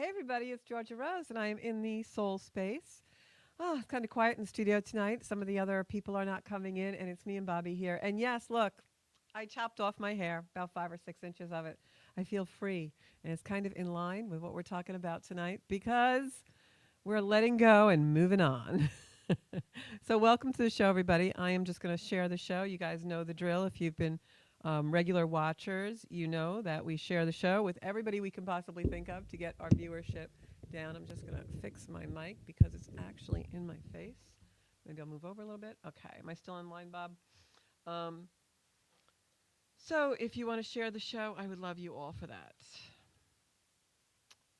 Everybody, it's Georgia Rose, and I am in the soul space. Oh, it's kind of quiet in the studio tonight. Some of the other people are not coming in, and it's me and Bobby here. And yes, look, I chopped off my hair, about 5 or 6 inches of it. I feel free, and it's kind of in line with what we're talking about tonight because we're letting go and moving on. So, welcome to the show, everybody. I am just going to share the show. You guys know the drill. If you've been regular watchers, you know that we share the show with everybody we can possibly think of to get our viewership down. I'm just going to fix my mic because it's actually in my face. Maybe I'll move over a little bit. Okay. Am I still in line, Bob? Um, so, if you want to share the show, I would love you all for that.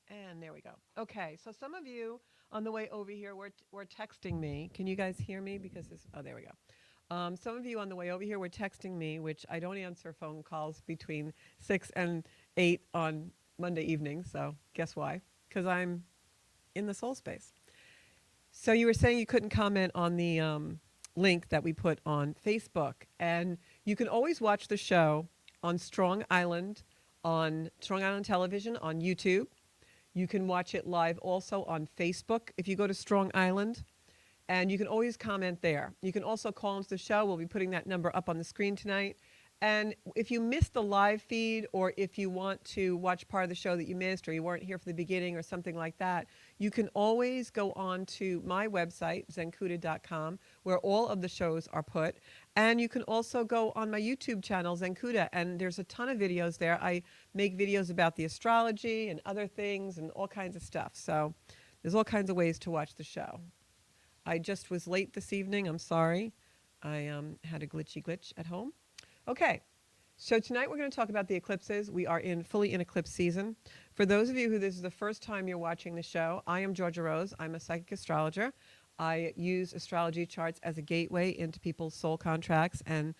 And there we go. Okay, so some of you on the way over here were texting me. Can you guys hear me? Because this, oh, there we go. Some of you on the way over here were texting me, which I don't answer phone calls between 6 and 8 on Monday evening. So guess why? Because I'm in the soul space. So you were saying you couldn't comment on the link that we put on Facebook. And you can always watch the show on Strong Island Television on YouTube. You can watch it live also on Facebook if you go to Strong Island, and you can always comment there. You can also call into the show. We'll be putting that number up on the screen tonight. And if you missed the live feed, or if you want to watch part of the show that you missed, or you weren't here for the beginning or something like that, you can always go on to my website, zenkuda.com, where all of the shows are put. And you can also go on my YouTube channel, Zenkuda, and there's a ton of videos there. I make videos about the astrology and other things and all kinds of stuff. So there's all kinds of ways to watch the show. I just was late this evening. I'm sorry. I had a glitch at home. Okay, so tonight we're going to talk about the eclipses. We are fully in eclipse season. For those of you who this is the first time you're watching the show, I am Georgia Rose. I'm a psychic astrologer. I use astrology charts as a gateway into people's soul contracts and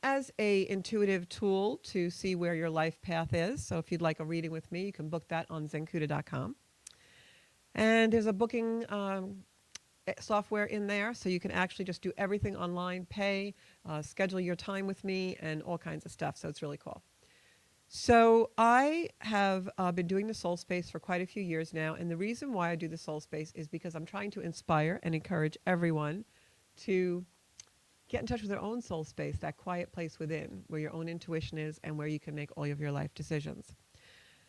as a intuitive tool to see where your life path is. So if you'd like a reading with me, you can book that on zenkuda.com. And there's a booking software in there, so you can actually just do everything online, pay, schedule your time with me, and all kinds of stuff. So it's really cool. So I have been doing the soul space for quite a few years now, and the reason why I do the soul space is because I'm trying to inspire and encourage everyone to get in touch with their own soul space, that quiet place within, where your own intuition is and where you can make all of your life decisions.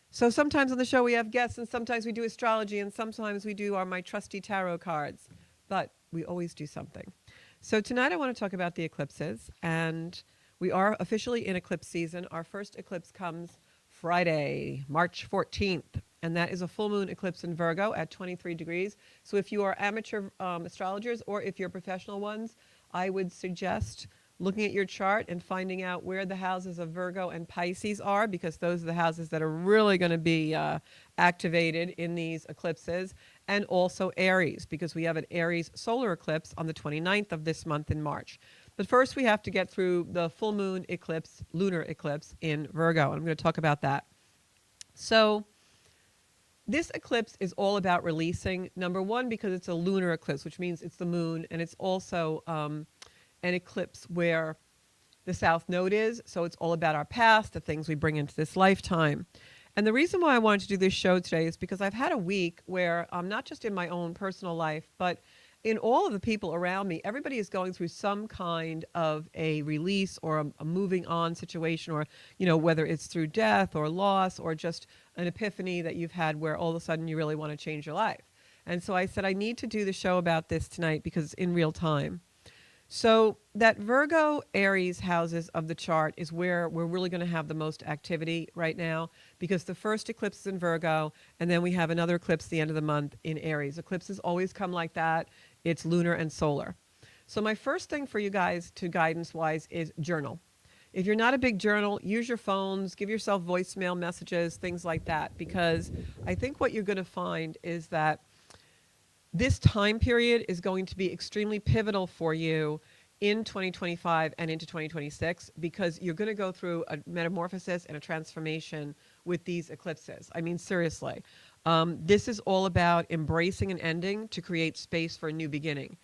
So sometimes on the show we have guests, and sometimes we do astrology, and sometimes we do my trusty tarot cards. But we always do something. So tonight I want to talk about the eclipses, and we are officially in eclipse season. Our first eclipse comes Friday, March 14th, and that is a full moon eclipse in Virgo at 23 degrees. So if you are amateur astrologers, or if you're professional ones, I would suggest looking at your chart and finding out where the houses of Virgo and Pisces are, because those are the houses that are really going to be activated in these eclipses, and also Aries, because we have an Aries solar eclipse on the 29th of this month in March. But first we have to get through the full moon eclipse, lunar eclipse in Virgo, and I'm going to talk about that. So this eclipse is all about releasing, number one, because it's a lunar eclipse, which means it's the moon, and it's also an eclipse where the South Node is, so it's all about our past, the things we bring into this lifetime. And the reason why I wanted to do this show today is because I've had a week where, not just in my own personal life, but in all of the people around me, everybody is going through some kind of a release or a moving on situation, or, whether it's through death or loss or just an epiphany that you've had where all of a sudden you really want to change your life. And so I said, I need to do the show about this tonight because it's in real time. So that Virgo Aries houses of the chart is where we're really going to have the most activity right now, because the first eclipse is in Virgo, and then we have another eclipse at the end of the month in Aries. Eclipses always come like that. It's lunar and solar. So my first thing for you guys to guidance-wise is journal. If you're not a big journal, use your phones, give yourself voicemail messages, things like that, because I think what you're going to find is that this time period is going to be extremely pivotal for you in 2025 and into 2026, because you're going to go through a metamorphosis and a transformation with these eclipses. I mean, seriously. This is all about embracing an ending to create space for a new beginning.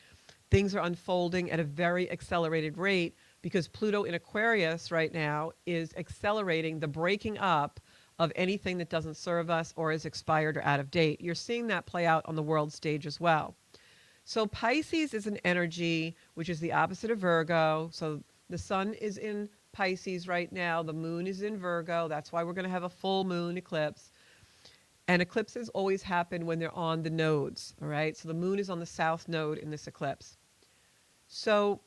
Things are unfolding at a very accelerated rate because Pluto in Aquarius right now is accelerating the breaking up of anything that doesn't serve us or is expired or out of date. You're seeing that play out on the world stage as well. So Pisces is an energy which is the opposite of Virgo. So the sun is in Pisces right now. The moon is in Virgo. That's why we're going to have a full moon eclipse. And eclipses always happen when they're on the nodes, all right? So the moon is on the south node in this eclipse. So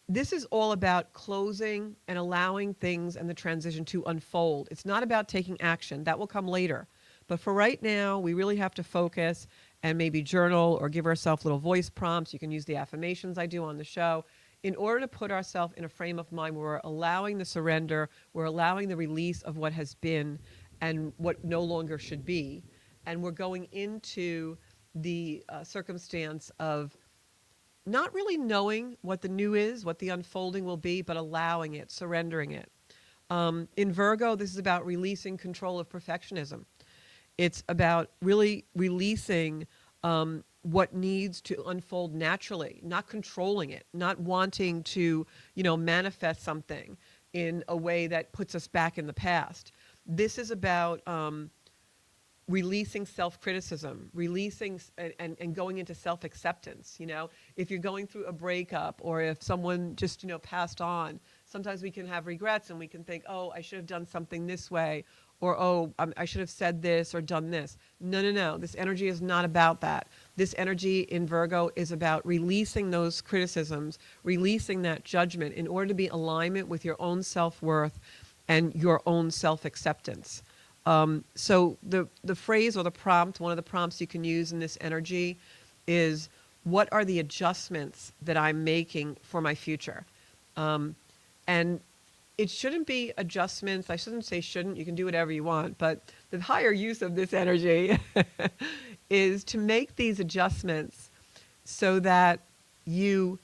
this is all about closing and allowing things and the transition to unfold. It's not about taking action. That will come later. But for right now, we really have to focus and maybe journal or give ourselves little voice prompts. You can use the affirmations I do on the show in order to put ourselves in a frame of mind where we're allowing the surrender, we're allowing the release of what has been and what no longer should be. And we're going into the circumstance of not really knowing what the new is, what the unfolding will be, but allowing it, surrendering it. In Virgo, this is about releasing control of perfectionism. It's about really releasing what needs to unfold naturally, not controlling it, not wanting to, manifest something in a way that puts us back in the past. This is about releasing self-criticism, releasing and going into self-acceptance. If you're going through a breakup or if someone just, passed on, sometimes we can have regrets and we can think, oh, I should have done something this way, or, oh, I should have said this or done this. No. This energy is not about that. This energy in Virgo is about releasing those criticisms, releasing that judgment in order to be in alignment with your own self-worth and your own self-acceptance. So the phrase or the prompt, one of the prompts you can use in this energy is, what are the adjustments that I'm making for my future? And it shouldn't be adjustments. I shouldn't say shouldn't. You can do whatever you want. But the higher use of this energy is to make these adjustments so that you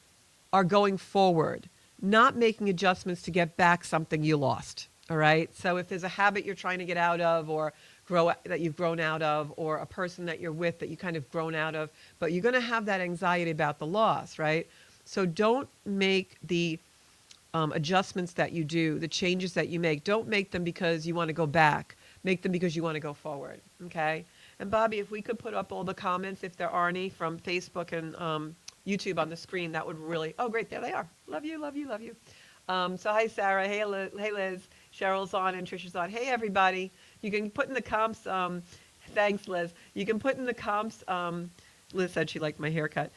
are going forward, not making adjustments to get back something you lost. All right. So if there's a habit you're trying to get out of or that you've grown out of, or a person that you're with that you kind of grown out of, but you're going to have that anxiety about the loss, right? So don't make the adjustments that you do, the changes that you make, don't make them because you want to go back. Make them because you want to go forward. Okay. And Bobby, if we could put up all the comments, if there are any, from Facebook and YouTube on the screen, that would really, oh, great. There they are. Love you, love you, love you. So hi, Sarah. Hey, Liz. Cheryl's on and Trisha's on. Hey, everybody. You can put in the comps. Thanks, Liz. You can put in the comps. Liz said she liked my haircut.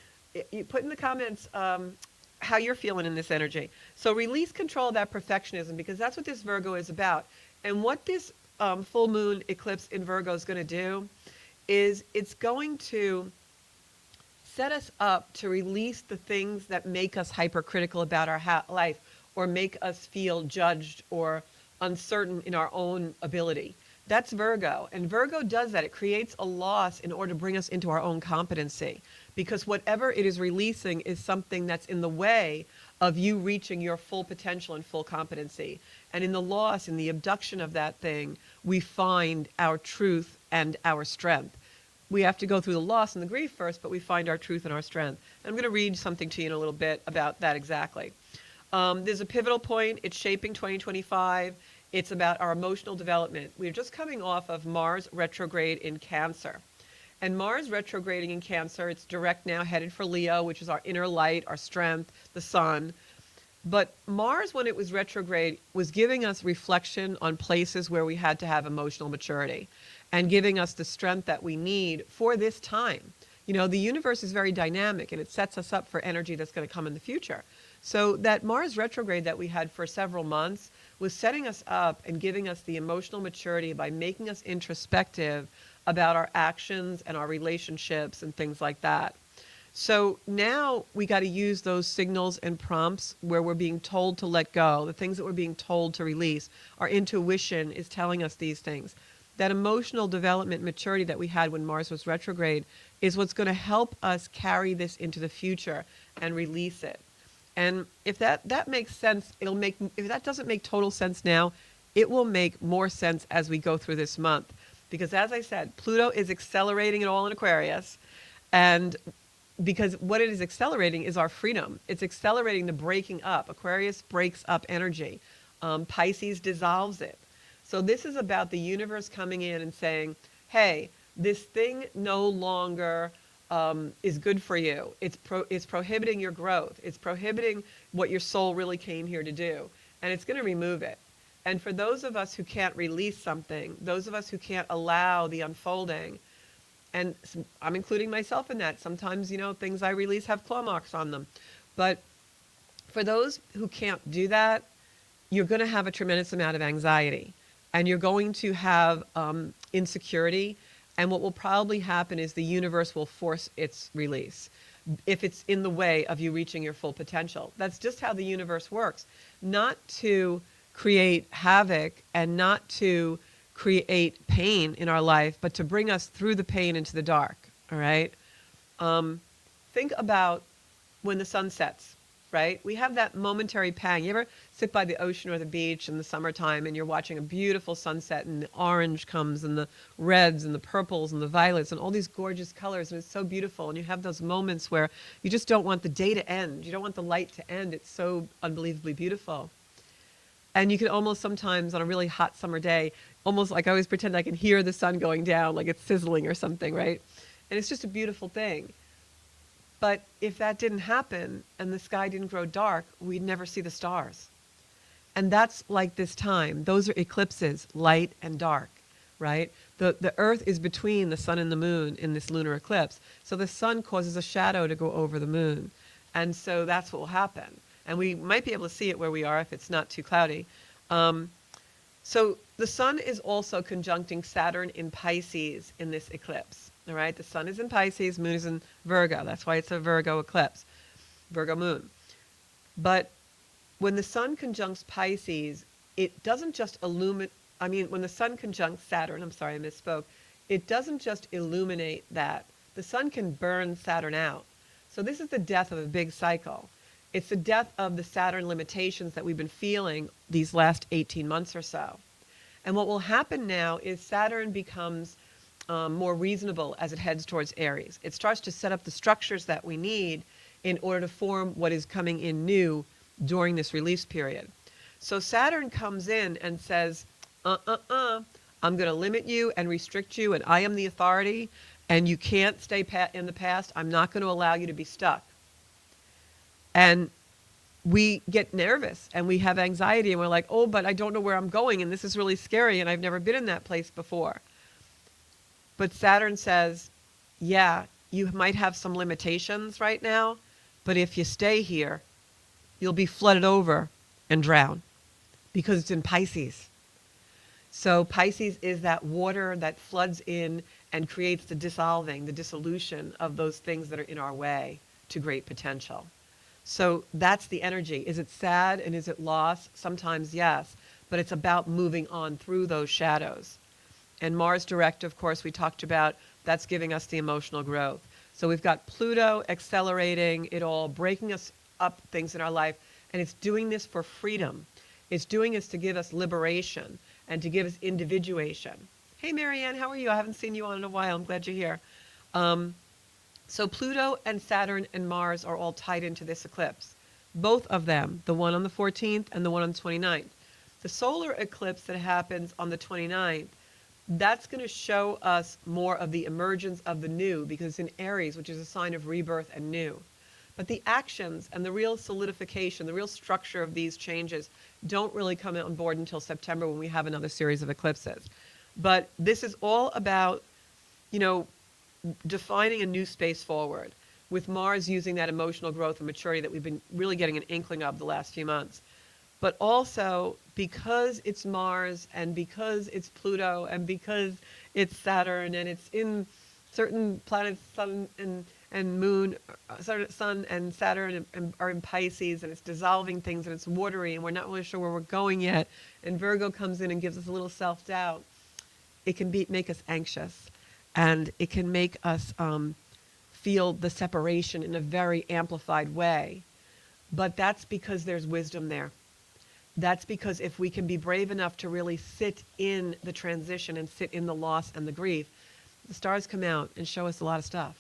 You put in the comments how you're feeling in this energy. So release control of that perfectionism, because that's what this Virgo is about. And what this full moon eclipse in Virgo is going to do is it's going to set us up to release the things that make us hypercritical about our life, or make us feel judged or uncertain in our own ability. That's Virgo. And Virgo does that. It creates a loss in order to bring us into our own competency, because whatever it is releasing is something that's in the way of you reaching your full potential and full competency. And in the loss, in the abduction of that thing, we find our truth and our strength. We have to go through the loss and the grief first, but we find our truth and our strength. I'm going to read something to you in a little bit about that exactly. There's a pivotal point. It's shaping 2025. It's about our emotional development. We're just coming off of Mars retrograde in Cancer. And Mars retrograding in Cancer, it's direct now, headed for Leo, which is our inner light, our strength, the sun. But Mars, when it was retrograde, was giving us reflection on places where we had to have emotional maturity and giving us the strength that we need for this time. The universe is very dynamic, and it sets us up for energy that's going to come in the future. So that Mars retrograde that we had for several months was setting us up and giving us the emotional maturity by making us introspective about our actions and our relationships and things like that. So now we got to use those signals and prompts where we're being told to let go, the things that we're being told to release. Our intuition is telling us these things. That emotional development maturity that we had when Mars was retrograde is what's going to help us carry this into the future and release it. And if that makes sense, if that doesn't make total sense now, it will make more sense as we go through this month. Because as I said, Pluto is accelerating it all in Aquarius. And because what it is accelerating is our freedom. It's accelerating the breaking up. Aquarius breaks up energy. Pisces dissolves it. So this is about the universe coming in and saying, hey, this thing no longer is good for you. It's prohibiting your growth. It's prohibiting what your soul really came here to do. And it's going to remove it. And for those of us who can't release something, those of us who can't allow the unfolding, and I'm including myself in that. Sometimes, things I release have claw marks on them. But for those who can't do that, you're going to have a tremendous amount of anxiety, and you're going to have insecurity. And what will probably happen is the universe will force its release if it's in the way of you reaching your full potential. That's just how the universe works. Not to create havoc and not to create pain in our life, but to bring us through the pain into the dark. All right. Think about when the sun sets, right? We have that momentary pang. You ever sit by the ocean or the beach in the summertime and you're watching a beautiful sunset and the orange comes and the reds and the purples and the violets and all these gorgeous colors, and it's so beautiful, and you have those moments where you just don't want the day to end. You don't want the light to end. It's so unbelievably beautiful. And you can almost sometimes on a really hot summer day, almost like I always pretend I can hear the sun going down, like it's sizzling or something, right? And it's just a beautiful thing. But if that didn't happen and the sky didn't grow dark, we'd never see the stars. And that's like this time. Those are eclipses, light and dark, right? The earth is between the sun and the moon in this lunar eclipse. So the sun causes a shadow to go over the moon. And so that's what will happen. And we might be able to see it where we are if it's not too cloudy. So the sun is also conjuncting Saturn in Pisces in this eclipse. All right, the sun is in Pisces, moon is in Virgo. That's why it's a Virgo eclipse, Virgo moon. But when the sun conjuncts Pisces, it doesn't just illuminate, when the sun conjuncts Saturn, I'm sorry, I misspoke, it doesn't just illuminate that. The sun can burn Saturn out. So this is the death of a big cycle. It's the death of the Saturn limitations that we've been feeling these last 18 months or so. And what will happen now is Saturn becomes more reasonable as it heads towards Aries. It starts to set up the structures that we need in order to form what is coming in new during this release period. So Saturn comes in and says, I'm going to limit you and restrict you, and I am the authority, and you can't stay in the past. I'm not going to allow you to be stuck. And we get nervous and we have anxiety and we're like, oh, but I don't know where I'm going and this is really scary and I've never been in that place before. But Saturn says, yeah, you might have some limitations right now, but if you stay here, you'll be flooded over and drown because it's in Pisces. So Pisces is that water that floods in and creates the dissolving, the dissolution of those things that are in our way to great potential. So that's the energy. Is it sad and is it loss? Sometimes yes, but it's about moving on through those shadows. And Mars direct, of course, we talked about, that's giving us the emotional growth. So we've got Pluto accelerating it all, breaking us up things in our life, and it's doing this for freedom. It's doing this to give us liberation and to give us individuation. Hey, Marianne, how are you? I haven't seen you on in a while. I'm glad you're here. So Pluto and Saturn and Mars are all tied into this eclipse. Both of them, the one on the 14th and the one on the 29th. The solar eclipse that happens on the 29th, that's going to show us more of the emergence of the new because it's in Aries, which is a sign of rebirth and new. But the actions and the real solidification, the real structure of these changes don't really come on board until September when we have another series of eclipses. But this is all about, defining a new space forward, with Mars using that emotional growth and maturity that we've been really getting an inkling of the last few months. But also, because it's Mars and because it's Pluto and because it's Saturn and it's in certain planets, sun and moon, sun and Saturn are in Pisces, and it's dissolving things and it's watery and we're not really sure where we're going yet, and Virgo comes in and gives us a little self-doubt, it can make us anxious. And it can make us feel the separation in a very amplified way. But that's because there's wisdom there. That's because if we can be brave enough to really sit in the transition and sit in the loss and the grief, the stars come out and show us a lot of stuff,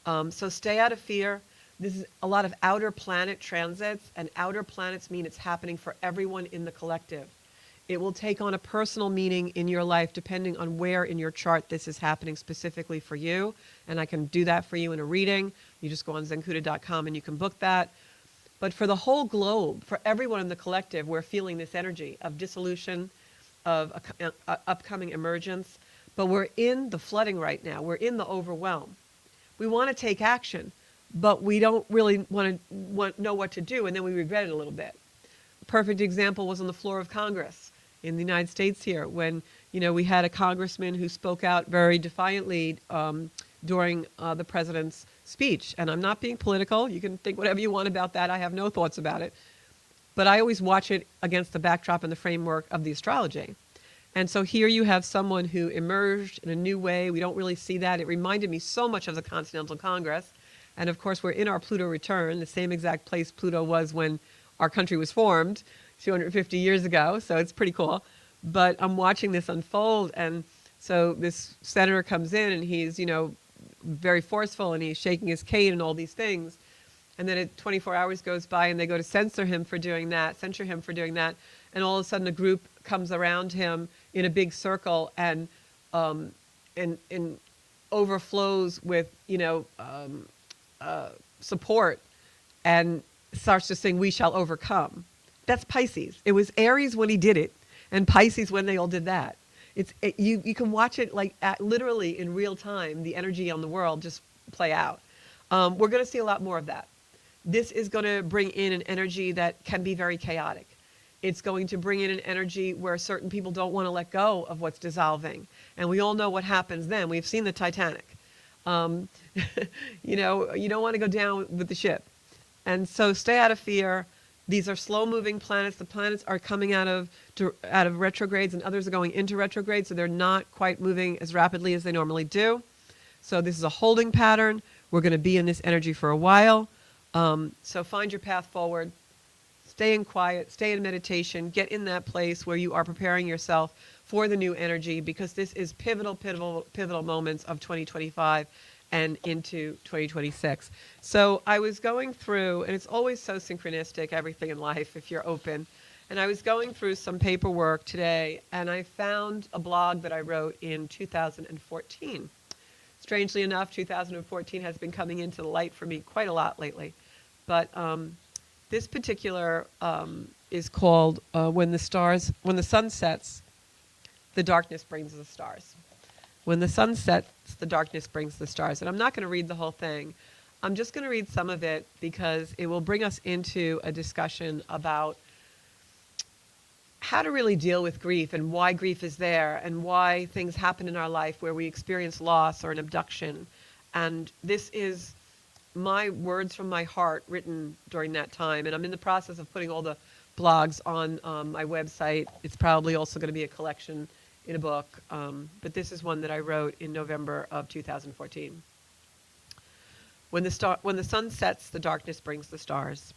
So stay out of fear. This is a lot of outer planet transits, and outer planets mean it's happening for everyone in the collective. It will take on a personal meaning in your life depending on where in your chart this is happening specifically for you. And I can do that for you in a reading. You just go on zenkuda.com and you can book that. But for the whole globe, for everyone in the collective, we're feeling this energy of dissolution, of upcoming emergence. But we're in the flooding right now. We're in the overwhelm. We want to take action, but we don't really want to know what to do, and then we regret it a little bit. A perfect example was on the floor of Congress in the United States here, when we had a congressman who spoke out very defiantly during the president's speech. And I'm not being political. You can think whatever you want about that. I have no thoughts about it. But I always watch it against the backdrop and the framework of the astrology. And so here you have someone who emerged in a new way. We don't really see that. It reminded me so much of the Continental Congress. And of course, we're in our Pluto return, the same exact place Pluto was when our country was formed 250 years ago. So it's pretty cool. But I'm watching this unfold. And so this senator comes in and he's, very forceful, and he's shaking his cane and all these things. And then 24 hours goes by and they go to censure him for doing that. And all of a sudden a group comes around him in a big circle and overflows with, support, and starts to sing, "We shall overcome." That's Pisces. It was Aries when he did it, and Pisces when they all did that. You can watch it like literally in real time, the energy on the world just play out. We're going to see a lot more of that. This is going to bring in an energy that can be very chaotic. It's going to bring in an energy where certain people don't want to let go of what's dissolving. And we all know what happens then. We've seen the Titanic. You don't want to go down with the ship. And so stay out of fear. These are slow-moving planets. The planets are coming out of retrogrades, and others are going into retrograde, so they're not quite moving as rapidly as they normally do. So this is a holding pattern. We're going to be in this energy for a while. So find your path forward. Stay in quiet. Stay in meditation. Get in that place where you are preparing yourself for the new energy, because this is pivotal moments of 2025 and into 2026. So I was going through, and it's always so synchronistic, everything in life, if you're open. And I was going through some paperwork today, and I found a blog that I wrote in 2014. Strangely enough, 2014 has been coming into the light for me quite a lot lately. But this particular is called when the sun sets, the darkness brings the stars. When the sun sets, the darkness brings the stars. And I'm not going to read the whole thing. I'm just going to read some of it because it will bring us into a discussion about how to really deal with grief and why grief is there and why things happen in our life where we experience loss or an abduction. And this is my words from my heart written during that time. And I'm in the process of putting all the blogs on my website. It's probably also going to be a collection in a book. But this is one that I wrote in November of 2014. When the sun sets, the darkness brings the stars.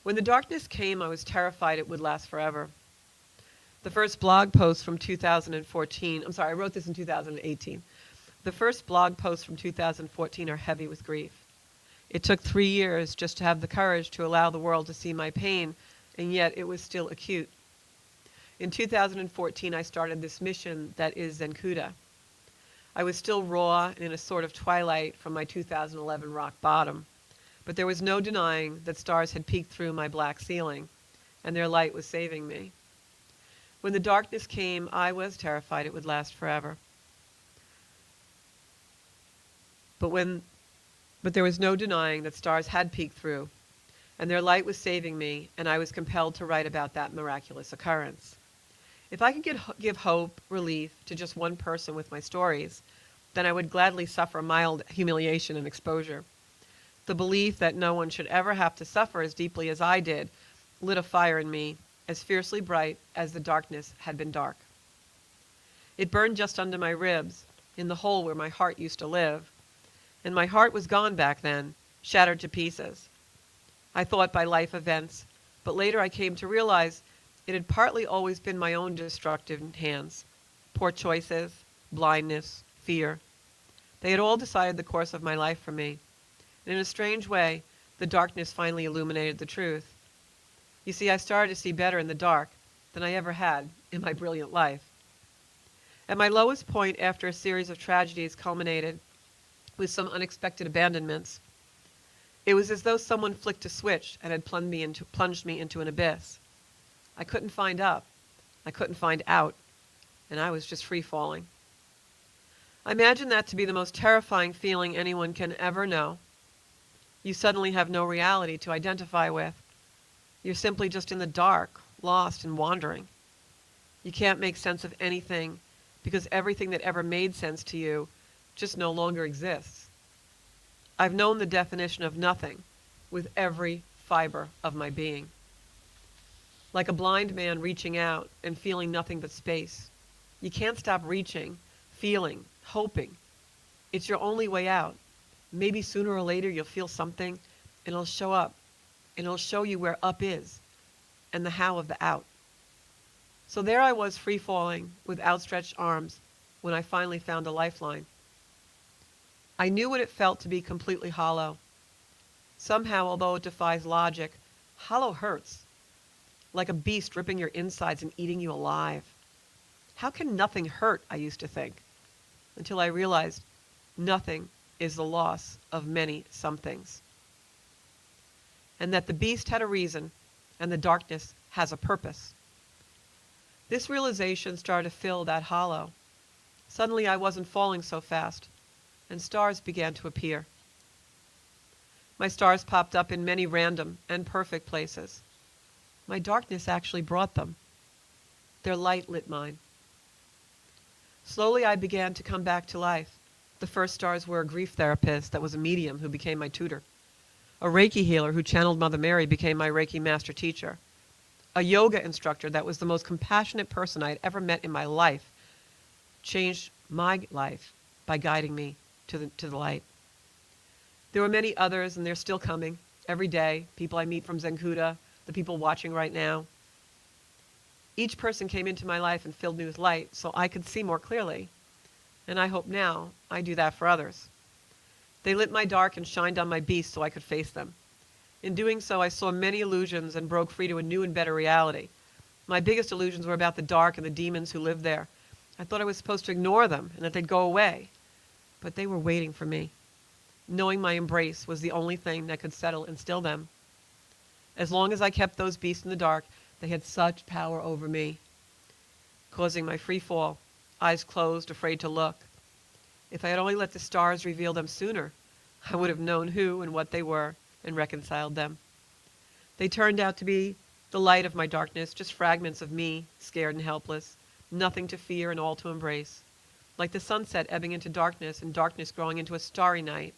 When the darkness came, I was terrified it would last forever. The first blog post from 2014, I'm sorry, I wrote this in 2018. The first blog posts from 2014 are heavy with grief. It took 3 years just to have the courage to allow the world to see my pain, and yet it was still acute. In 2014, I started this mission that is Zenkuda. I was still raw and in a sort of twilight from my 2011 rock bottom, but there was no denying that stars had peeked through my black ceiling, and their light was saving me. When the darkness came, I was terrified it would last forever. But there was no denying that stars had peeked through, and their light was saving me, and I was compelled to write about that miraculous occurrence. If I could give hope, relief to just one person with my stories, then I would gladly suffer mild humiliation and exposure. The belief that no one should ever have to suffer as deeply as I did lit a fire in me, as fiercely bright as the darkness had been dark. It burned just under my ribs, in the hole where my heart used to live, and my heart was gone back then, shattered to pieces. I thought by life events, but later I came to realize it had partly always been my own destructive hands. Poor choices, blindness, fear. They had all decided the course of my life for me. And in a strange way, the darkness finally illuminated the truth. You see, I started to see better in the dark, than I ever had in my brilliant life. At my lowest point, after a series of tragedies culminated with some unexpected abandonments, it was as though someone flicked a switch and had plunged me into an abyss. I couldn't find up, I couldn't find out, and I was just free falling. I imagine that to be the most terrifying feeling anyone can ever know. You suddenly have no reality to identify with. You're simply just in the dark, lost and wandering. You can't make sense of anything because everything that ever made sense to you just no longer exists. I've known the definition of nothing with every fiber of my being. Like a blind man reaching out and feeling nothing but space. You can't stop reaching, feeling, hoping. It's your only way out. Maybe sooner or later you'll feel something and it'll show up and it'll show you where up is and the how of the out. So there I was free falling with outstretched arms when I finally found a lifeline. I knew what it felt to be completely hollow. Somehow, although it defies logic, hollow hurts. Like a beast ripping your insides and eating you alive. How can nothing hurt, I used to think, until I realized nothing is the loss of many somethings. And that the beast had a reason and the darkness has a purpose. This realization started to fill that hollow. Suddenly I wasn't falling so fast, and stars began to appear. My stars popped up in many random and perfect places. My darkness actually brought them. Their light lit mine. Slowly I began to come back to life. The first stars were a grief therapist that was a medium who became my tutor. A Reiki healer who channeled Mother Mary became my Reiki master teacher. A yoga instructor that was the most compassionate person I had ever met in my life changed my life by guiding me to the light. There were many others, and they're still coming every day. People I meet from Zenkuda, the people watching right now. Each person came into my life and filled me with light so I could see more clearly. And I hope now I do that for others. They lit my dark and shined on my beast so I could face them. In doing so, I saw many illusions and broke free to a new and better reality. My biggest illusions were about the dark and the demons who lived there. I thought I was supposed to ignore them and that they'd go away. But they were waiting for me. Knowing my embrace was the only thing that could settle and still them. As long as I kept those beasts in the dark, they had such power over me, causing my free fall, eyes closed, afraid to look. If I had only let the stars reveal them sooner, I would have known who and what they were and reconciled them. They turned out to be the light of my darkness, just fragments of me, scared and helpless, nothing to fear and all to embrace. Like the sunset ebbing into darkness and darkness growing into a starry night,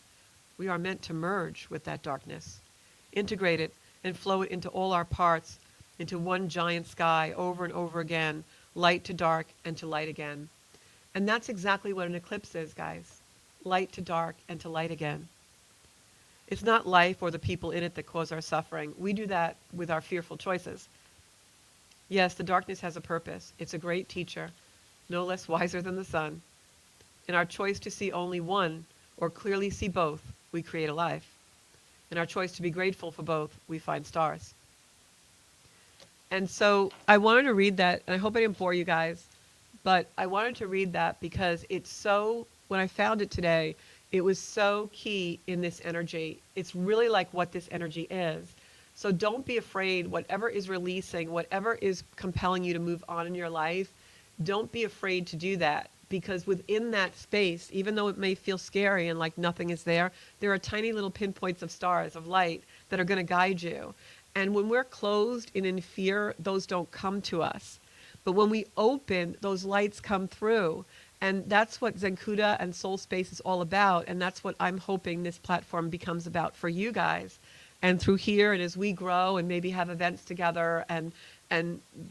we are meant to merge with that darkness, integrate it and flow it into all our parts, into one giant sky over and over again, light to dark and to light again. And that's exactly what an eclipse is, guys. Light to dark and to light again. It's not life or the people in it that cause our suffering. We do that with our fearful choices. Yes, the darkness has a purpose. It's a great teacher, no less wiser than the sun. In our choice to see only one or clearly see both, we create a life. In our choice to be grateful for both, we find stars. And so I wanted to read that, and I hope I didn't bore you guys, but I wanted to read that because it's so, when I found it today, it was so key in this energy. It's really like what this energy is. So don't be afraid, whatever is releasing, whatever is compelling you to move on in your life, don't be afraid to do that. Because within that space, even though it may feel scary and like nothing is there are tiny little pinpoints of stars, of light, that are going to guide you. And when we're closed and in fear, those don't come to us. But when we open, those lights come through. And that's what Zenkuda and Soul Space is all about. And that's what I'm hoping this platform becomes about for you guys. And through here, and as we grow and maybe have events together and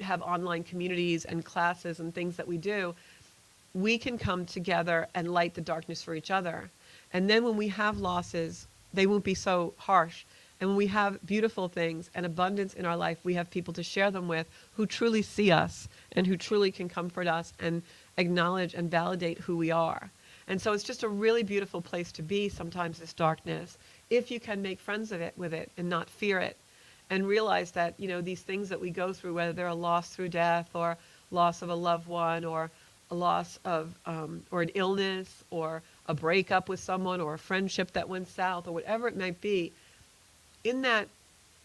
have online communities and classes and things that we do, we can come together and light the darkness for each other. And then when we have losses, they won't be so harsh. And when we have beautiful things and abundance in our life, we have people to share them with who truly see us and who truly can comfort us and acknowledge and validate who we are. And so it's just a really beautiful place to be sometimes, this darkness, if you can make friends of it with it and not fear it. and realize that, these things that we go through, whether they're a loss through death or loss of a loved one or a loss of, or an illness or a breakup with someone or a friendship that went south or whatever it might be, in that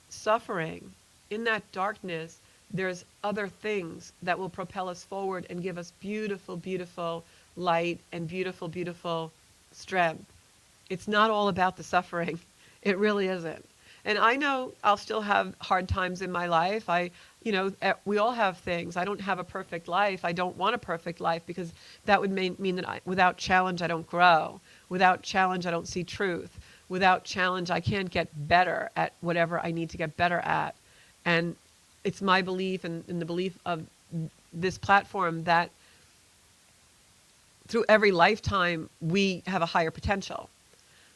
suffering, in that darkness, there's other things that will propel us forward and give us beautiful, beautiful light and beautiful, beautiful strength. It's not all about the suffering. It really isn't. And I know I'll still have hard times in my life. We all have things. I don't have a perfect life. I don't want a perfect life because that would mean that without challenge, I don't grow. Without challenge, I don't see truth. Without challenge, I can't get better at whatever I need to get better at. And it's my belief and the belief of this platform that through every lifetime, we have a higher potential.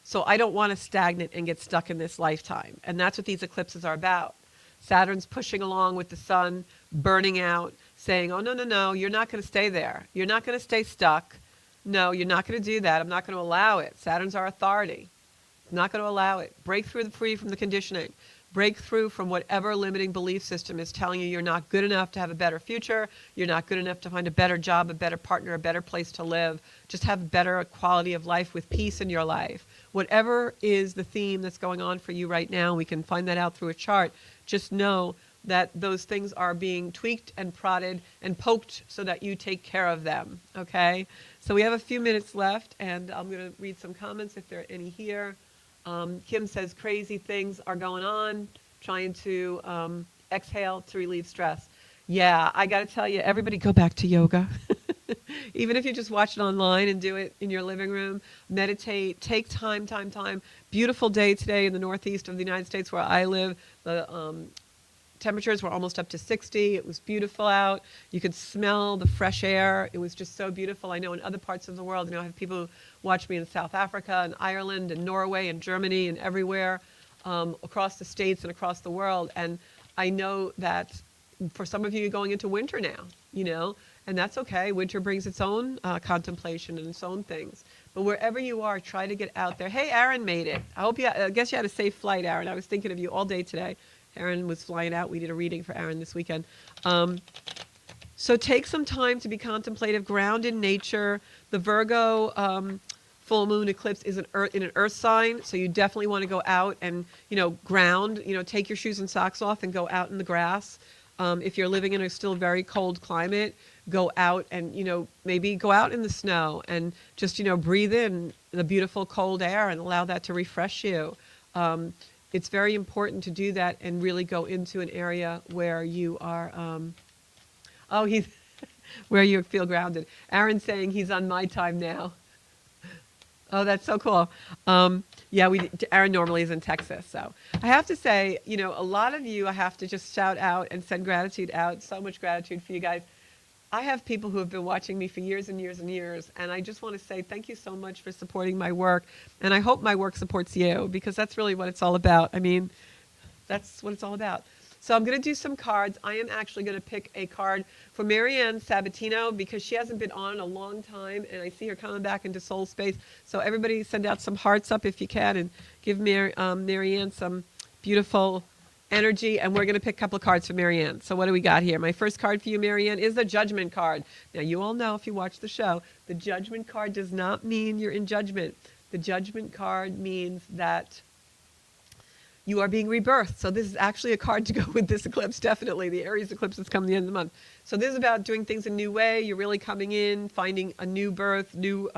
So I don't want to stagnate and get stuck in this lifetime. And that's what these eclipses are about. Saturn's pushing along with the sun, burning out, saying, oh, no, no, no, you're not going to stay there. You're not going to stay stuck. No, you're not going to do that. I'm not going to allow it. Saturn's our authority. I'm not going to allow it. Break free from the conditioning. Break through from whatever limiting belief system is telling you you're not good enough to have a better future. You're not good enough to find a better job, a better partner, a better place to live. Just have better quality of life with peace in your life. Whatever is the theme that's going on for you right now, we can find that out through a chart. Just know that those things are being tweaked and prodded and poked so that you take care of them, okay? So we have a few minutes left, and I'm going to read some comments if there are any here. Kim says, crazy things are going on, trying to exhale to relieve stress. Yeah, I got to tell you, everybody go back to yoga. Even if you just watch it online and do it in your living room, meditate, take time. Beautiful day today in the northeast of the United States where I live. The temperatures were almost up to 60. It was beautiful out. You could smell the fresh air. It was just so beautiful. I know in other parts of the world, I have people who watch me in South Africa and Ireland and Norway and Germany and everywhere across the states and across the world. And I know that for some of you, you're going into winter now, and that's okay. Winter brings its own contemplation and its own things. But wherever you are, try to get out there. Hey, Aaron made it. I guess you had a safe flight, Aaron. I was thinking of you all day today. Aaron was flying out. We did a reading for Aaron this weekend. So take some time to be contemplative, ground in nature. The Virgo full moon eclipse is in an earth sign, so you definitely want to go out and, ground, take your shoes and socks off and go out in the grass. If you're living in a still very cold climate, go out and, maybe go out in the snow and just, breathe in the beautiful cold air and allow that to refresh you. It's very important to do that and really go into an area where you are, where you feel grounded. Aaron's saying he's on my time now. Oh, that's so cool. Yeah, Aaron normally is in Texas. So I have to say, a lot of you, I have to just shout out and send gratitude out. So much gratitude for you guys. I have people who have been watching me for years and years and years. And I just want to say thank you so much for supporting my work. And I hope my work supports you because that's really what it's all about. I mean, that's what it's all about. So I'm going to do some cards. I am actually going to pick a card for Marianne Sabatino because she hasn't been on in a long time, and I see her coming back into soul space. So everybody send out some hearts up if you can and give Marianne some beautiful energy, and we're going to pick a couple of cards for Marianne. So what do we got here? My first card for you, Marianne, is the Judgment card. Now, you all know if you watch the show, the Judgment card does not mean you're in judgment. The Judgment card means that you are being rebirthed. So this is actually a card to go with this eclipse, definitely. The Aries eclipse is coming the end of the month. So this is about doing things a new way. You're really coming in, finding a new birth, new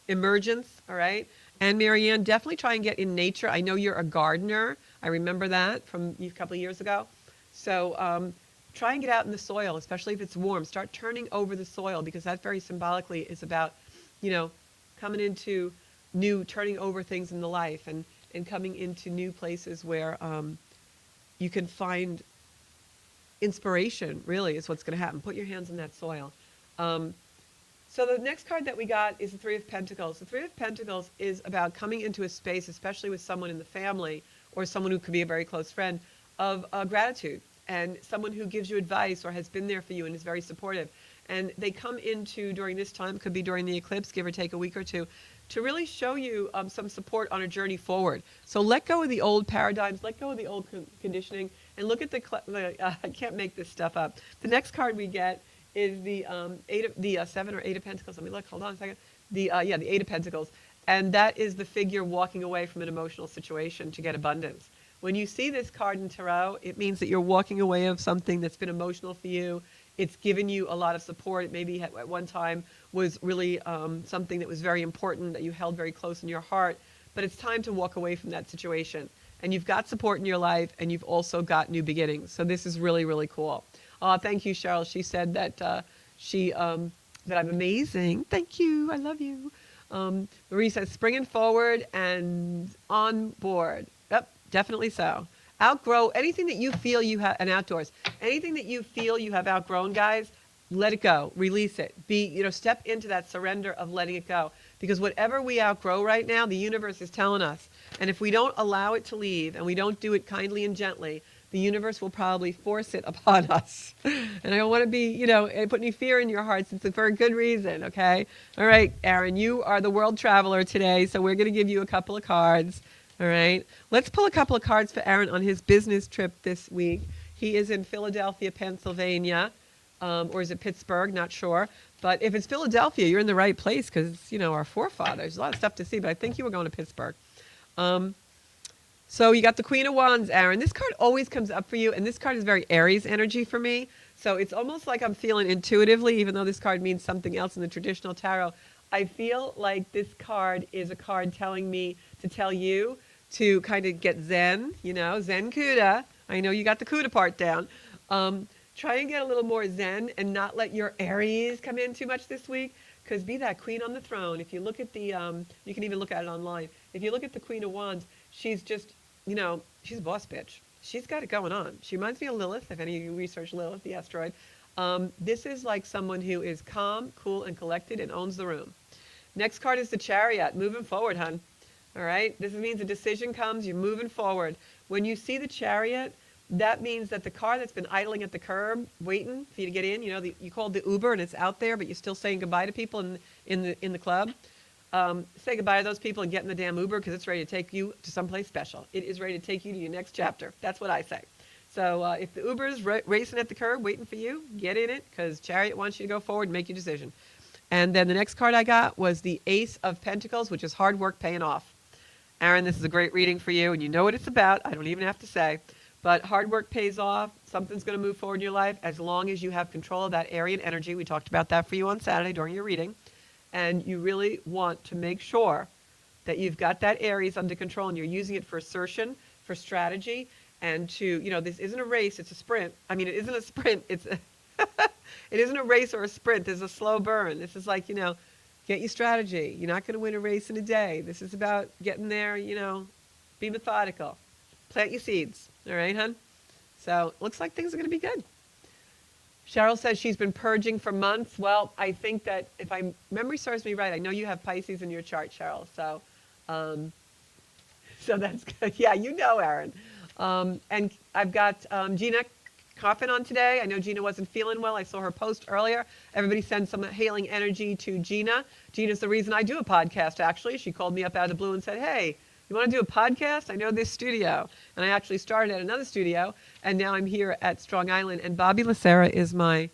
emergence, all right? And Marianne, definitely try and get in nature. I know you're a gardener. I remember that from a couple of years ago. So try and get out in the soil, especially if it's warm. Start turning over the soil because that very symbolically is about, coming into new, turning over things in the life and coming into new places where you can find inspiration, really, is what's going to happen. Put your hands in that soil. So the next card that we got is the Three of Pentacles. The Three of Pentacles is about coming into a space, especially with someone in the family or someone who could be a very close friend, of gratitude and someone who gives you advice or has been there for you and is very supportive. And they come into during this time, could be during the eclipse, give or take a week or two, to really show you some support on a journey forward. So let go of the old paradigms, let go of the old conditioning, and look at I can't make this stuff up. The next card we get is the seven or eight of pentacles. Let me look. Hold on a second. The eight of pentacles, and that is the figure walking away from an emotional situation to get abundance. When you see this card in tarot, it means that you're walking away of something that's been emotional for you. It's given you a lot of support. It maybe at one time was really something that was very important, that you held very close in your heart. But it's time to walk away from that situation. And you've got support in your life, and you've also got new beginnings. So this is really, really cool. Thank you, Cheryl. She said that that I'm amazing. Thank you. I love you. Marie says, springing forward and on board. Yep, definitely so. Outgrow anything that you feel you have, and outdoors, anything that you feel you have outgrown, guys, let it go, release it. Step into that surrender of letting it go. Because whatever we outgrow right now, the universe is telling us. And if we don't allow it to leave, and we don't do it kindly and gently, the universe will probably force it upon us. And I don't want to be, put any fear in your hearts. It's for a good reason, okay? All right, Aaron, you are the world traveler today, so we're going to give you a couple of cards. All right, let's pull a couple of cards for Aaron on his business trip this week. He is in Philadelphia, Pennsylvania, or is it Pittsburgh? Not sure. But if it's Philadelphia, you're in the right place because, our forefathers. A lot of stuff to see, but I think you were going to Pittsburgh. So you got the Queen of Wands, Aaron. This card always comes up for you, and this card is very Aries energy for me. So it's almost like I'm feeling intuitively, even though this card means something else in the traditional tarot. I feel like this card is a card telling me to tell you to kind of get zen, zen kuda. I know you got the kuda part down. Try and get a little more zen and not let your Aries come in too much this week, because be that queen on the throne. If you look at the, you can even look at it online. If you look at the Queen of Wands, she's just, she's a boss bitch. She's got it going on. She reminds me of Lilith, if any of you research Lilith, the asteroid. This is like someone who is calm, cool, and collected and owns the room. Next card is the Chariot. Moving forward, hun. All right? This means a decision comes. You're moving forward. When you see the Chariot, that means that the car that's been idling at the curb, waiting for you to get in, you called the Uber and it's out there, but you're still saying goodbye to people in the club. Say goodbye to those people and get in the damn Uber, because it's ready to take you to someplace special. It is ready to take you to your next chapter. That's what I say. So if the Uber is racing at the curb, waiting for you, get in it, because Chariot wants you to go forward and make your decision. And then the next card I got was the Ace of Pentacles, which is hard work paying off. Aaron, this is a great reading for you, and you know what it's about. I don't even have to say. But hard work pays off. Something's going to move forward in your life as long as you have control of that Aryan energy. We talked about that for you on Saturday during your reading. And you really want to make sure that you've got that Aries under control and you're using it for assertion, for strategy, and to, this isn't a race, it's a sprint. I mean, it isn't a sprint, it's it isn't a race or a sprint. There's a slow burn. This is like, get your strategy. You're not going to win a race in a day. This is about getting there, be methodical. Plant your seeds. All right, hon? So looks like things are going to be good. Cheryl says she's been purging for months. Well, I think that if memory serves me right, I know you have Pisces in your chart, Cheryl. So, so that's good. Yeah, Aaron. And I've got Gina Coffin on today. I know Gina wasn't feeling well. I saw her post earlier. Everybody send some healing energy to Gina. Gina's the reason I do a podcast, actually. She called me up out of the blue and said, hey, you want to do a podcast? I know this studio. And I actually started at another studio, and now I'm here at Strong Island. And Bobby Lacera is my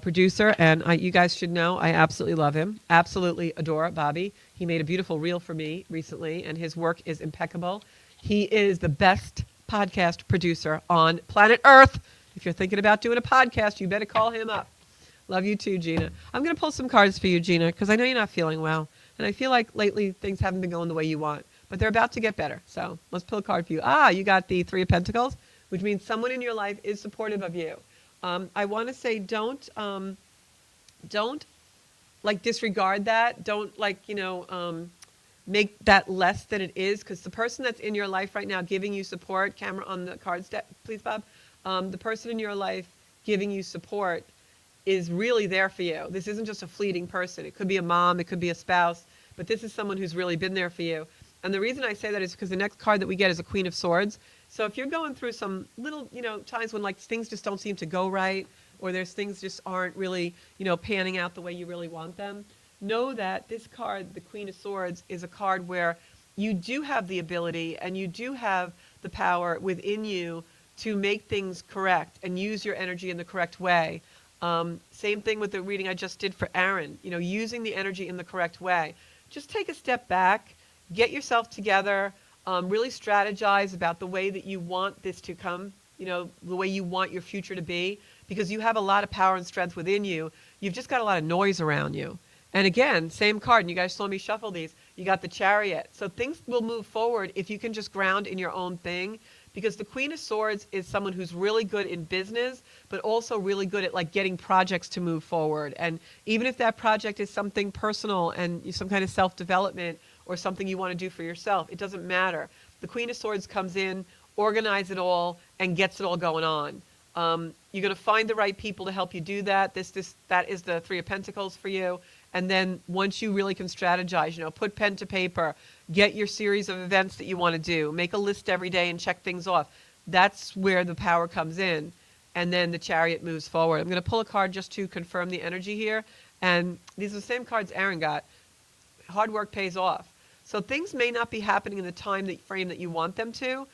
producer, and you guys should know I absolutely love him. Absolutely adore Bobby. He made a beautiful reel for me recently, and his work is impeccable. He is the best podcast producer on planet Earth. If you're thinking about doing a podcast, you better call him up. Love you too, Gina. I'm going to pull some cards for you, Gina, because I know you're not feeling well. And I feel like lately things haven't been going the way you want. But they're about to get better. So let's pull a card for you. You got the Three of Pentacles, which means someone in your life is supportive of you. I want to say don't like disregard that. Don't make that less than it is, because the person that's in your life right now giving you support, camera on the cards, please, Bob. The person in your life giving you support is really there for you. This isn't just a fleeting person. It could be a mom, it could be a spouse, but this is someone who's really been there for you. And the reason I say that is because the next card that we get is a Queen of Swords. So if you're going through some little, times when like things just don't seem to go right, or there's things just aren't really, panning out the way you really want them, know that this card, the Queen of Swords, is a card where you do have the ability and you do have the power within you to make things correct and use your energy in the correct way. Same thing with the reading I just did for Aaron, using the energy in the correct way. Just take a step back, get yourself together, really strategize about the way that you want this to come, the way you want your future to be, because you have a lot of power and strength within you. You've just got a lot of noise around you. And again, same card, and you guys saw me shuffle these. You got the Chariot. So things will move forward if you can just ground in your own thing, because the Queen of Swords is someone who's really good in business, but also really good at like getting projects to move forward. And even if that project is something personal and some kind of self-development or something you want to do for yourself, it doesn't matter. The Queen of Swords comes in, organizes it all, and gets it all going on. You're going to find the right people to help you do that. That is the Three of Pentacles for you. And then once you really can strategize, put pen to paper, get your series of events that you want to do, make a list every day and check things off. That's where the power comes in. And then the Chariot moves forward. I'm going to pull a card just to confirm the energy here. And these are the same cards Aaron got. Hard work pays off. So things may not be happening in the time frame that you want them to.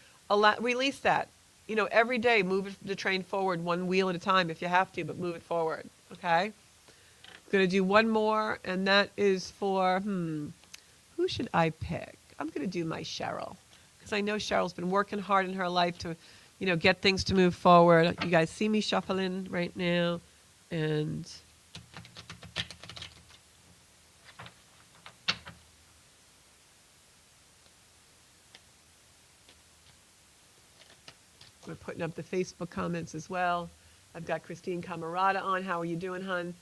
Release that. Every day, move the train forward one wheel at a time if you have to, but move it forward, okay? I'm going to do one more, and that is for, who should I pick? I'm going to do my Cheryl, because I know Cheryl's been working hard in her life to, get things to move forward. You guys see me shuffling right now, and we're putting up the Facebook comments as well. I've got Christine Camarada on. How are you doing, hun?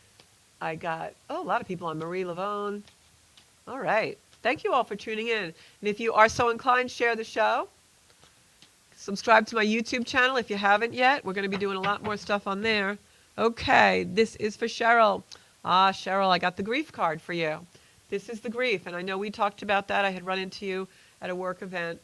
I got, a lot of people on. Marie Lavone. All right. Thank you all for tuning in. And if you are so inclined, share the show. Subscribe to my YouTube channel if you haven't yet. We're going to be doing a lot more stuff on there. Okay, this is for Cheryl. Cheryl, I got the grief card for you. This is the grief, and I know we talked about that. I had run into you at a work event.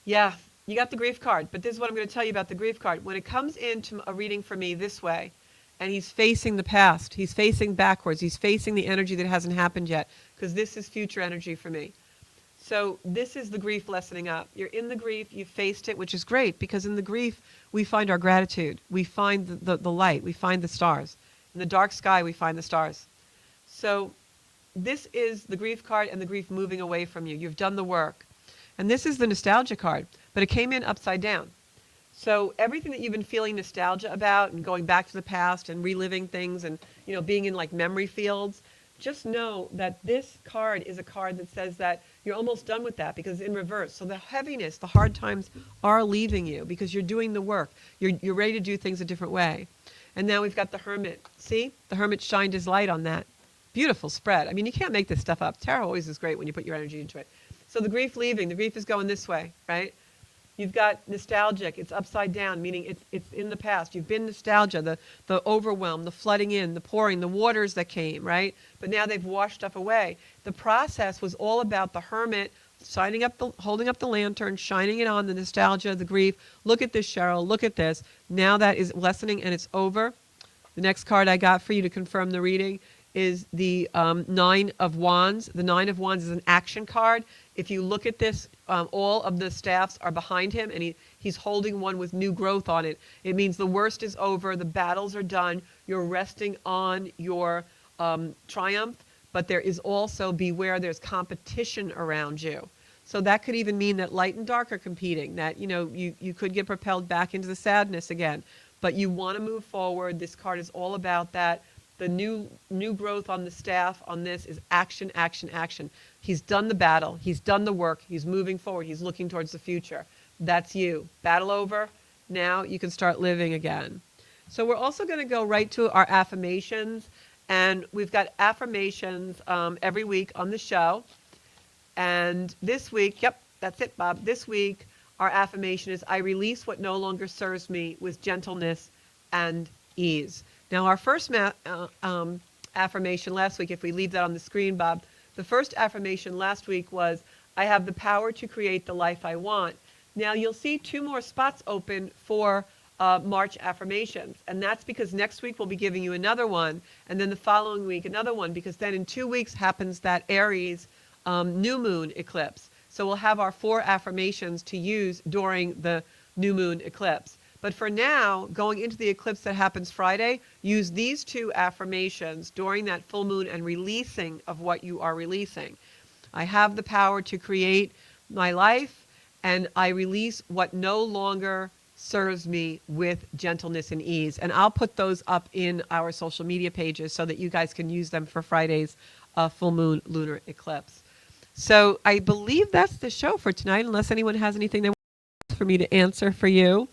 Yeah, you got the grief card, but this is what I'm going to tell you about the grief card. When it comes into a reading for me this way, and he's facing the past, he's facing backwards, he's facing the energy that hasn't happened yet, because this is future energy for me. So this is the grief lessening up. You're in the grief, you faced it, which is great, because in the grief, we find our gratitude. We find the light, we find the stars. In the dark sky, we find the stars. So this is the grief card and the grief moving away from you. You've done the work. And this is the nostalgia card, but it came in upside down. So everything that you've been feeling nostalgia about and going back to the past and reliving things and, being in like memory fields, just know that this card is a card that says that you're almost done with that because it's in reverse. So the heaviness, the hard times are leaving you because you're doing the work. You're ready to do things a different way. And now we've got the Hermit. See? The Hermit shined his light on that. Beautiful spread. I mean, you can't make this stuff up. Tarot always is great when you put your energy into it. So the grief leaving, the grief is going this way, right? You've got nostalgic, it's upside down, meaning it's in the past. You've been nostalgia, the overwhelm, the flooding in, the pouring, the waters that came, right? But now they've washed stuff away. The process was all about the Hermit holding up the lantern, shining it on the nostalgia, the grief. Look at this, Cheryl, look at this. Now that is lessening and it's over. The next card I got for you to confirm the reading is the Nine of Wands. The Nine of Wands is an action card. If you look at this, all of the staffs are behind him, and he's holding one with new growth on it. It means the worst is over, the battles are done, you're resting on your triumph, but there is also, beware, there's competition around you. So that could even mean that light and dark are competing, that you could get propelled back into the sadness again. But you want to move forward. This card is all about that. The new growth on the staff on this is action, action, action. He's done the battle. He's done the work. He's moving forward. He's looking towards the future. That's you. Battle over. Now you can start living again. So we're also going to go right to our affirmations. And we've got affirmations every week on the show. And this week, yep, that's it, Bob. This week, our affirmation is, I release what no longer serves me with gentleness and ease. Now, our first affirmation last week, if we leave that on the screen, Bob, the first affirmation last week was, I have the power to create the life I want. Now, you'll see two more spots open for March affirmations. And that's because next week we'll be giving you another one, and then the following week another one, because then in 2 weeks happens that Aries new moon eclipse. So we'll have our 4 affirmations to use during the new moon eclipse. But for now, going into the eclipse that happens Friday, use these 2 affirmations during that full moon and releasing of what you are releasing. I have the power to create my life, and I release what no longer serves me with gentleness and ease. And I'll put those up in our social media pages so that you guys can use them for Friday's full moon lunar eclipse. So I believe that's the show for tonight, unless anyone has anything they want for me to answer for you.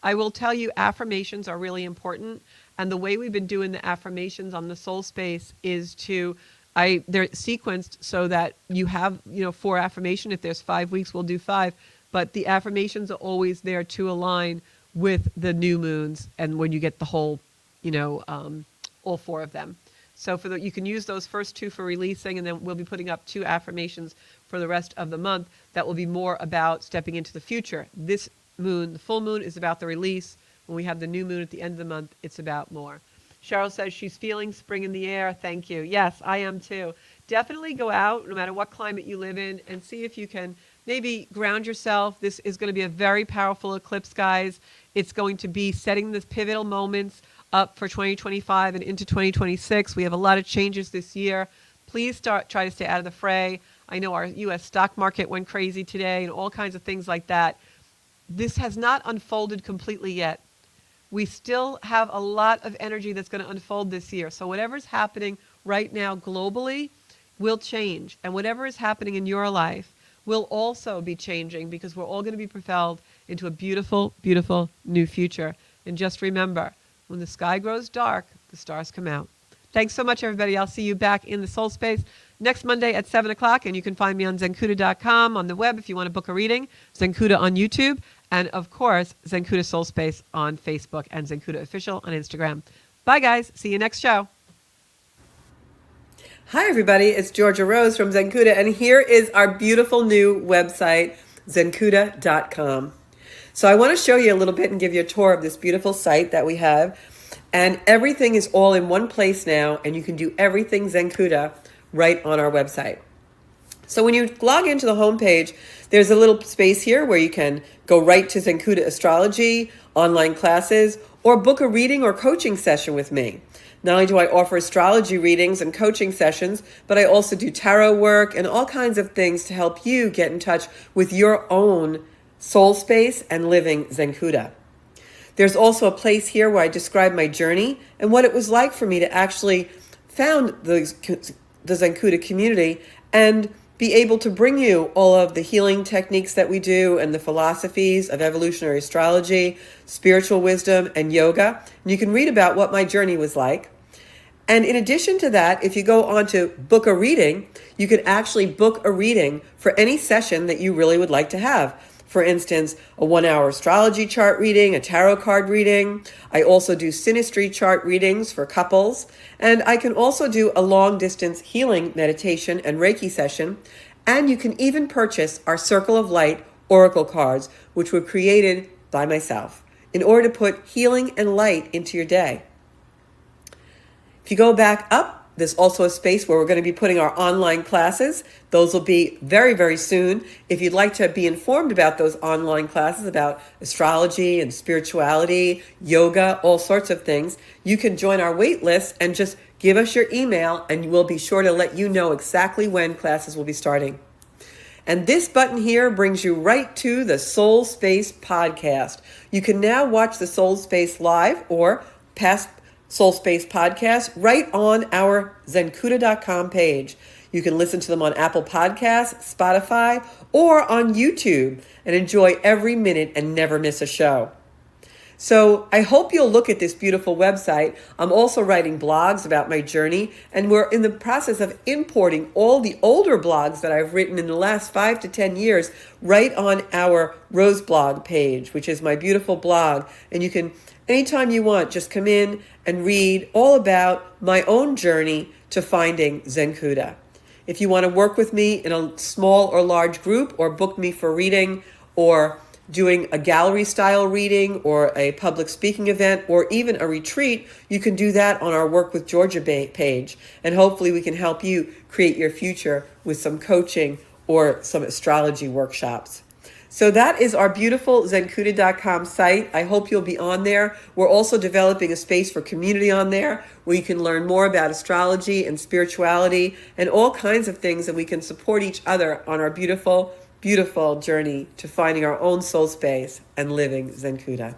I will tell you affirmations are really important. And the way we've been doing the affirmations on the Soul Space is they're sequenced so that you have, 4 affirmation. If there's 5 weeks, we'll do 5. But the affirmations are always there to align with the new moons and when you get the whole, all 4 of them. So you can use those first 2 for releasing, and then we'll be putting up 2 affirmations for the rest of the month that will be more about stepping into the future. This moon, the full moon, is about the release. When we have the new moon at the end of the month, it's about more. Cheryl says she's feeling spring in the air. Thank you. Yes, I am too. Definitely go out, no matter what climate you live in, and see if you can maybe ground yourself. This is going to be a very powerful eclipse, guys. It's going to be setting the pivotal moments up for 2025 and into 2026. We have a lot of changes this year. Please try to stay out of the fray. I know our U.S. stock market went crazy today and all kinds of things like that. This has not unfolded completely yet. We still have a lot of energy that's going to unfold this year. So whatever's happening right now globally will change. And whatever is happening in your life will also be changing, because we're all going to be propelled into a beautiful, beautiful new future. And just remember, when the sky grows dark, the stars come out. Thanks so much, everybody. I'll see you back in the Soul Space next Monday at 7 o'clock. And you can find me on zenkuda.com on the web if you want to book a reading, Zenkuda on YouTube, and, of course, Zenkuda Soul Space on Facebook and Zenkuda Official on Instagram. Bye, guys. See you next show. Hi, everybody. It's Georgia Rose from Zenkuda, and here is our beautiful new website, zenkuda.com. So I want to show you a little bit and give you a tour of this beautiful site that we have. And everything is all in one place now, and you can do everything Zenkuda right on our website. So when you log into the homepage, there's a little space here where you can go right to Zenkuda Astrology, online classes, or book a reading or coaching session with me. Not only do I offer astrology readings and coaching sessions, but I also do tarot work and all kinds of things to help you get in touch with your own soul space and living Zenkuda. There's also a place here where I describe my journey and what it was like for me to actually found the Zenkuda community and be able to bring you all of the healing techniques that we do and the philosophies of evolutionary astrology, spiritual wisdom, and yoga. And you can read about what my journey was like. And in addition to that, if you go on to book a reading, you can actually book a reading for any session that you really would like to have. For instance, a 1-hour astrology chart reading, a tarot card reading. I also do synastry chart readings for couples. And I can also do a long distance healing meditation and Reiki session. And you can even purchase our Circle of Light Oracle cards, which were created by myself in order to put healing and light into your day. If you go back up, there's also a space where we're going to be putting our online classes. Those will be very, very soon. If you'd like to be informed about those online classes about astrology and spirituality, yoga, all sorts of things, you can join our wait list and just give us your email, and we'll be sure to let you know exactly when classes will be starting. And this button here brings you right to the Soul Space podcast. You can now watch the Soul Space live or past Soul Space podcast right on our zenkuda.com page. You can listen to them on Apple Podcasts, Spotify, or on YouTube and enjoy every minute and never miss a show. So I hope you'll look at this beautiful website. I'm also writing blogs about my journey, and we're in the process of importing all the older blogs that I've written in the last 5 to 10 years right on our Rose blog page, which is my beautiful blog. And you can, anytime you want, just come in and read all about my own journey to finding Zenkuda. If you want to work with me in a small or large group, or book me for reading, or doing a gallery style reading or a public speaking event or even a retreat, you can do that on our Work with Georgia page. And hopefully we can help you create your future with some coaching or some astrology workshops. So that is our beautiful zencuda.com site. I hope you'll be on there. We're also developing a space for community on there where you can learn more about astrology and spirituality and all kinds of things, and we can support each other on our beautiful, beautiful journey to finding our own soul space and living Zencuda.